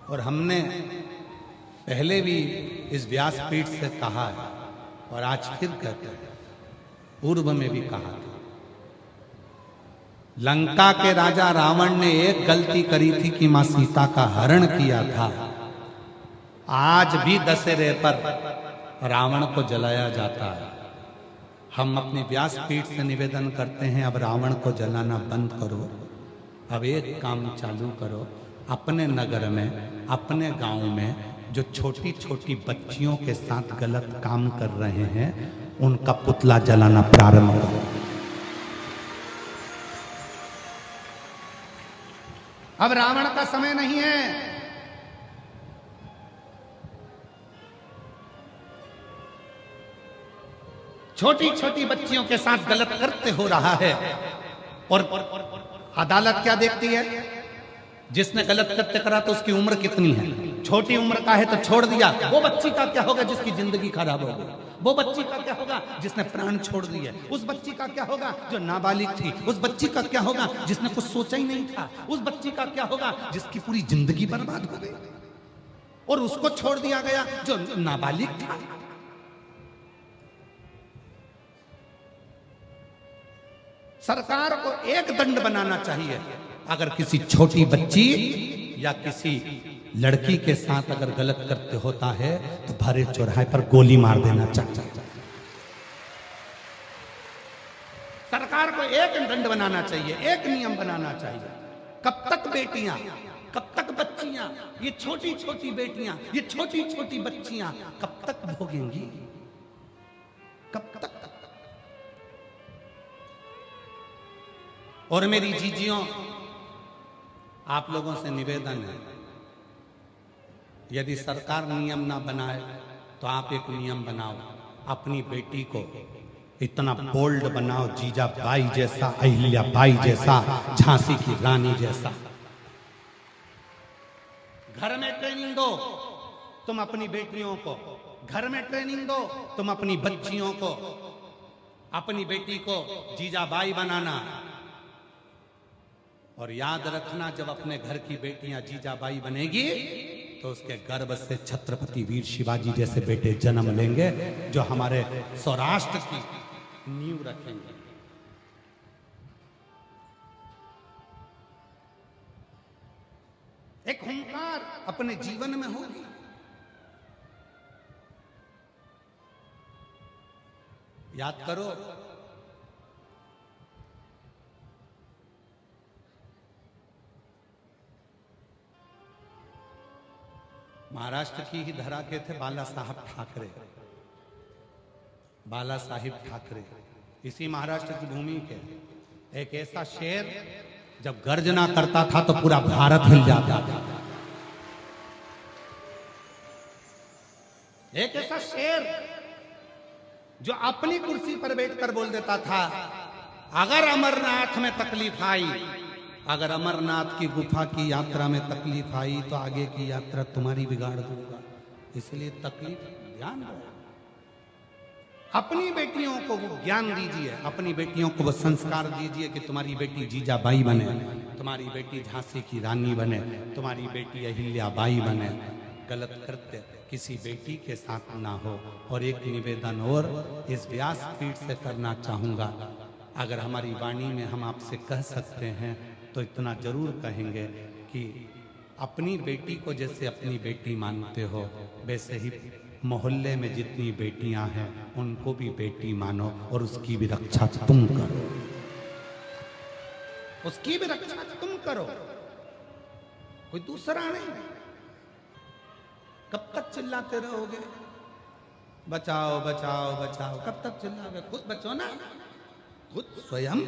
और हमने पहले भी इस व्यासपीठ से कहा है और आज फिर कहते हैं, पूर्व में भी कहा था। लंका के राजा रावण ने एक गलती करी थी कि मां सीता का हरण किया था। आज भी दशहरे पर रावण को जलाया जाता है। हम अपनी व्यासपीठ से निवेदन करते हैं, अब रावण को जलाना बंद करो। अब एक काम चालू करो, अपने नगर में, अपने गांव में जो छोटी छोटी बच्चियों के साथ गलत काम कर रहे हैं उनका पुतला जलाना प्रारंभ करो। अब रावण का समय नहीं है। छोटी छोटी बच्चियों के साथ गलत करते हो रहा है और अदालत क्या देखती है? जिसने गलत कृत्य करा तो उसकी उम्र कितनी है? छोटी उम्र का है तो छोड़ दिया। वो बच्ची का क्या होगा जिसकी जिंदगी खराब हो गई? वो बच्ची का क्या होगा जिसने प्राण छोड़ दिए? उस बच्ची का क्या होगा जो नाबालिग थी? उस बच्ची का क्या होगा जिसने कुछ सोचा ही नहीं था? उस बच्ची का क्या होगा जिसकी पूरी जिंदगी बर्बाद हो गई और उसको छोड़ दिया गया जो नाबालिग था? सरकार को एक दंड बनाना चाहिए। अगर किसी छोटी बच्ची या किसी लड़की के साथ अगर गलत करते होता है तो भरे चौराहे पर गोली मार देना चाहिए। सरकार को एक दंड बनाना चाहिए, एक नियम बनाना चाहिए। कब तक बेटियां, कब तक बच्चियां, ये छोटी छोटी बेटियां, ये छोटी छोटी बच्चियां कब तक भोगेंगी? कब तक? और मेरी जीजियों, आप लोगों से निवेदन है, यदि सरकार नियम ना बनाए तो आप एक नियम बनाओ। अपनी बेटी को इतना बोल्ड बनाओ, जीजाबाई जैसा, अहिल्याबाई जैसा, झांसी की रानी जैसा। घर में ट्रेनिंग दो तुम अपनी बेटियों को, घर में ट्रेनिंग दो तुम अपनी बच्चियों को। अपनी बेटी को जीजाबाई बनाना। और याद रखना, जब अपने घर की बेटियां जीजाबाई बनेगी तो उसके गर्भ से छत्रपति वीर शिवाजी जैसे बेटे जन्म लेंगे जो हमारे सौराष्ट्र की नींव रखेंगे। एक हुंकार अपने जीवन में होगी। याद करो, महाराष्ट्र की ही धरा के थे बाला साहब ठाकरे। बाला साहिब ठाकरे इसी महाराष्ट्र की भूमि के। एक ऐसा शेर जब गर्जना करता था तो पूरा भारत हिल जाता था। एक ऐसा शेर जो अपनी कुर्सी पर बैठकर बोल देता था, अगर अमरनाथ में तकलीफ आई, अगर अमरनाथ की गुफा की यात्रा में तकलीफ आई तो आगे की यात्रा तुम्हारी बिगाड़ दूंगा। इसलिए तकलीफ ध्यान दो। अपनी बेटियों को वो ज्ञान दीजिए, अपनी बेटियों को वो संस्कार दीजिए कि तुम्हारी बेटी जीजाबाई बने, तुम्हारी बेटी झांसी की रानी बने, तुम्हारी बेटी अहिल्याबाई बने। गलत कृत्य किसी बेटी के साथ ना हो। और एक निवेदन और इस व्यासपीठ से करना चाहूंगा, अगर हमारी वाणी में हम आपसे कह सकते हैं तो इतना जरूर कहेंगे कि अपनी बेटी को जैसे अपनी बेटी मानते हो वैसे ही मोहल्ले में जितनी बेटियां हैं उनको भी बेटी मानो और उसकी भी रक्षा तुम करो। उसकी भी रक्षा तुम करो, कोई दूसरा नहीं। कब तक चिल्लाते रहोगे बचाओ बचाओ बचाओ? कब तक चिल्लाओगे? खुद बचो ना, खुद स्वयं